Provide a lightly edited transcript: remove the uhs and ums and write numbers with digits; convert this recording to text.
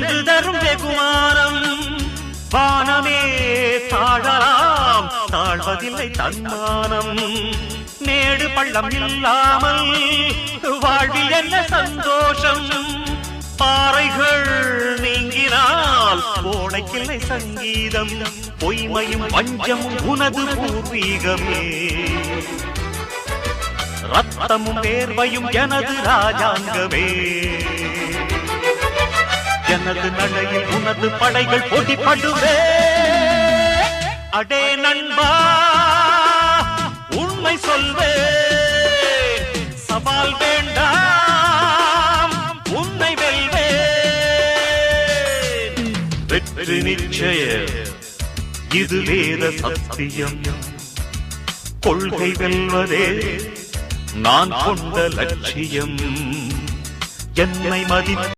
வென்று தரும் வெகுமானம் வானமே தாழலாம் தாழ்வதில்லை தன்மானம் மேடு பள்ளம் இல்லாமல் வாழ்வில் என்ன சந்தோஷம் பாறைகள் நீங்கினால் கோடைக்கில்லை சங்கீதம் பொய்மையும் வஞ்சமும் உனது பூர்வீகமே ரத்தமும் வேர்வையும் எனது ராஜாங்கமே எனது நடையில் உனது படைகள் போட்டிப்படுவே அடே நண்பா உண்மை சொல்வே சவால் வேண்டாம் உன்னை வெல்வே வெற்றி நிச்சய இது வேத சத்தியம் கொள்கை வெல்வதே நான் கொண்ட லட்சியம் என்னை மதி